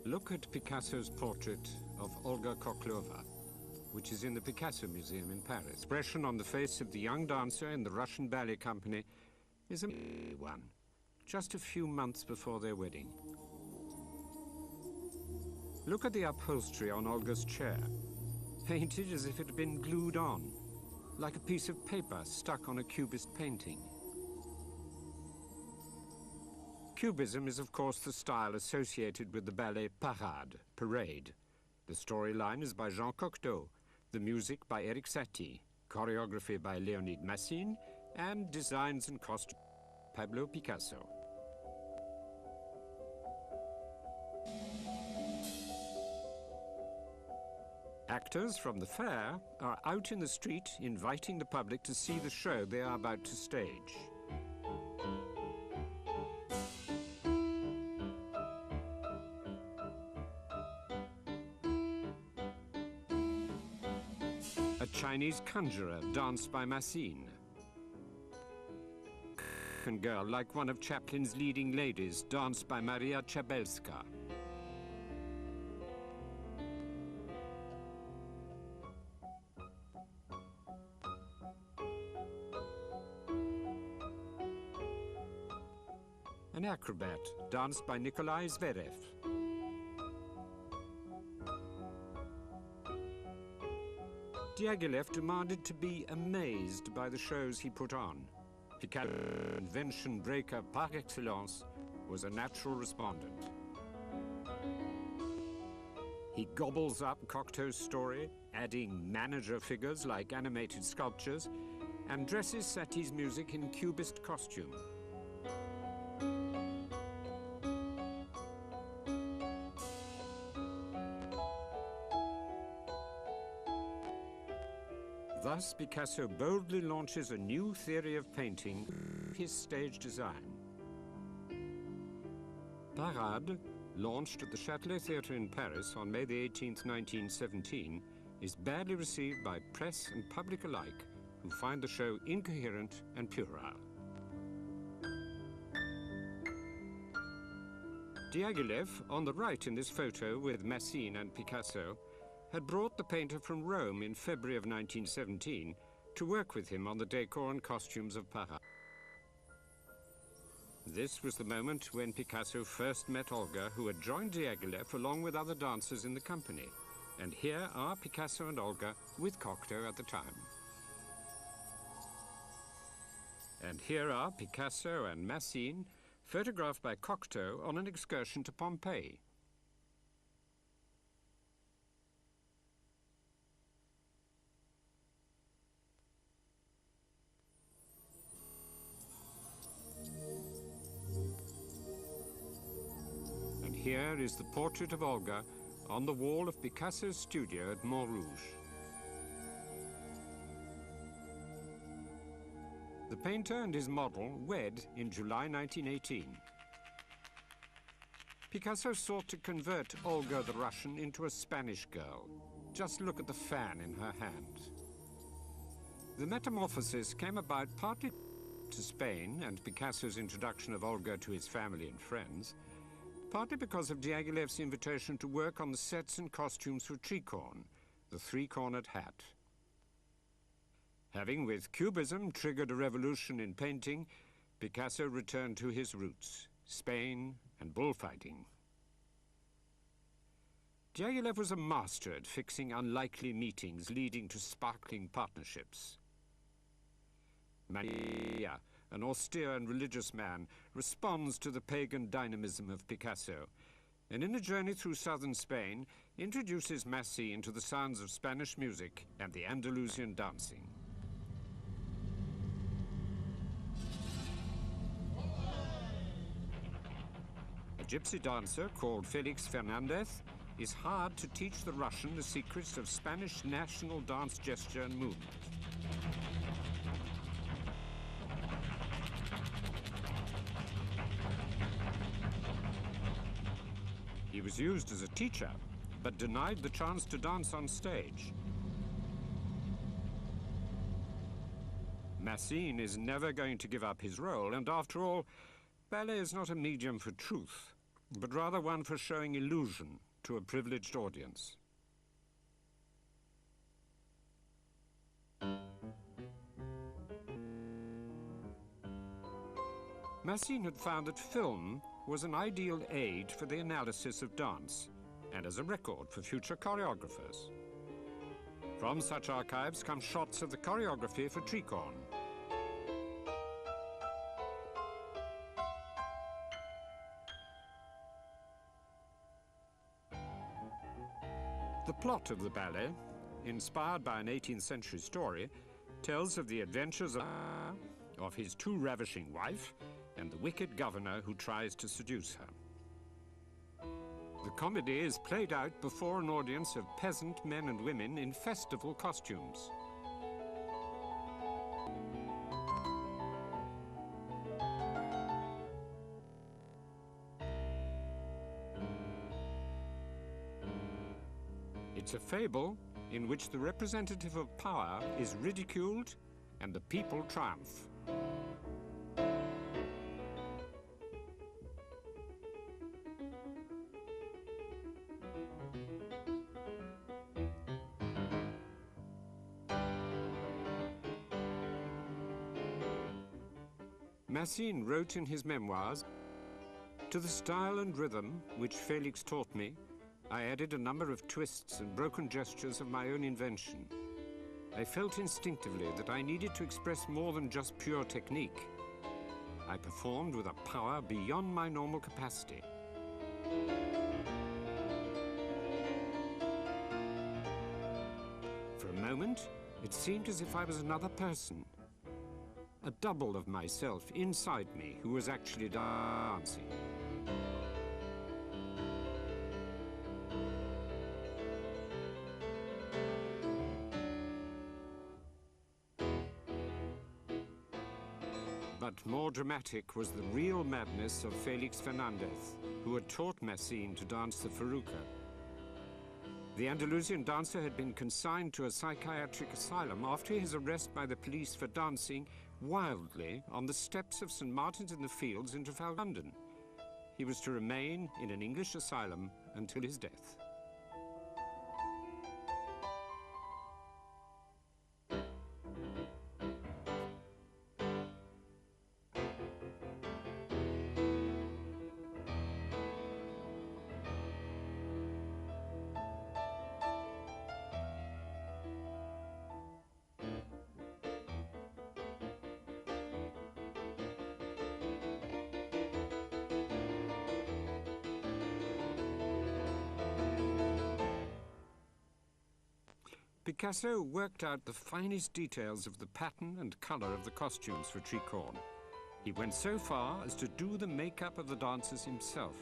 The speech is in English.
Look at Picasso's portrait of Olga Koklova, which is in the Picasso Museum in Paris. The expression on the face of the young dancer in the Russian ballet company is a one, just a few months before their wedding. Look at the upholstery on Olga's chair, painted as if it had been glued on, like a piece of paper stuck on a Cubist painting. Cubism is, of course, the style associated with the ballet Parade. The storyline is by Jean Cocteau, the music by Erik Satie, choreography by Leonid Massine, and designs and costumes by Pablo Picasso. Actors from the fair are out in the street inviting the public to see the show they are about to stage. A Chinese conjurer danced by Massine. A girl like one of Chaplin's leading ladies danced by Maria Chabelska. An acrobat danced by Nikolai Zverev. Diaghilev demanded to be amazed by the shows he put on. Picasso's invention breaker par excellence was a natural respondent. He gobbles up Cocteau's story, adding manager figures like animated sculptures, and dresses Satie's music in Cubist costume. Thus, Picasso boldly launches a new theory of painting, his stage design. Parade, launched at the Châtelet Theatre in Paris on May the 18th, 1917, is badly received by press and public alike, who find the show incoherent and puerile. Diaghilev, on the right in this photo with Massine and Picasso, had brought the painter from Rome in February of 1917 to work with him on the decor and costumes of Parade. This was the moment when Picasso first met Olga, who had joined Diaghilev along with other dancers in the company. And here are Picasso and Olga with Cocteau at the time. And here are Picasso and Massine, photographed by Cocteau on an excursion to Pompeii. Here is the portrait of Olga on the wall of Picasso's studio at Montrouge. The painter and his model wed in July 1918. Picasso sought to convert Olga the Russian into a Spanish girl. Just look at the fan in her hand. The metamorphosis came about partly to Spain and Picasso's introduction of Olga to his family and friends, partly because of Diaghilev's invitation to work on the sets and costumes for Tricorn, the three-cornered hat. Having with Cubism triggered a revolution in painting, Picasso returned to his roots, Spain and bullfighting. Diaghilev was a master at fixing unlikely meetings leading to sparkling partnerships. Maria, an austere and religious man, responds to the pagan dynamism of Picasso, and in a journey through southern Spain, introduces Massine to the sounds of Spanish music and the Andalusian dancing. A gypsy dancer called Felix Fernandez is hired to teach the Russian the secrets of Spanish national dance gesture and movement. He was used as a teacher, but denied the chance to dance on stage. Massine is never going to give up his role, and after all, ballet is not a medium for truth, but rather one for showing illusion to a privileged audience. Massine had found that film was an ideal aid for the analysis of dance and as a record for future choreographers. From such archives come shots of the choreography for Tricorn. The plot of the ballet, inspired by an 18th century story, tells of the adventures of his too ravishing wife and the wicked governor who tries to seduce her. The comedy is played out before an audience of peasant men and women in festival costumes. It's a fable in which the representative of power is ridiculed and the people triumph. Massine wrote in his memoirs, "To the style and rhythm which Felix taught me, I added a number of twists and broken gestures of my own invention. I felt instinctively that I needed to express more than just pure technique. I performed with a power beyond my normal capacity." For a moment, it seemed as if I was another person, a double of myself inside me who was actually dancing. But more dramatic was the real madness of Felix Fernandez, who had taught Massine to dance the Faruca. The Andalusian dancer had been consigned to a psychiatric asylum after his arrest by the police for dancing wildly on the steps of St. Martin's in the Fields in Trafalgar, London. He was to remain in an English asylum until his death. Picasso worked out the finest details of the pattern and color of the costumes for Tricorn. He went so far as to do the makeup of the dancers himself.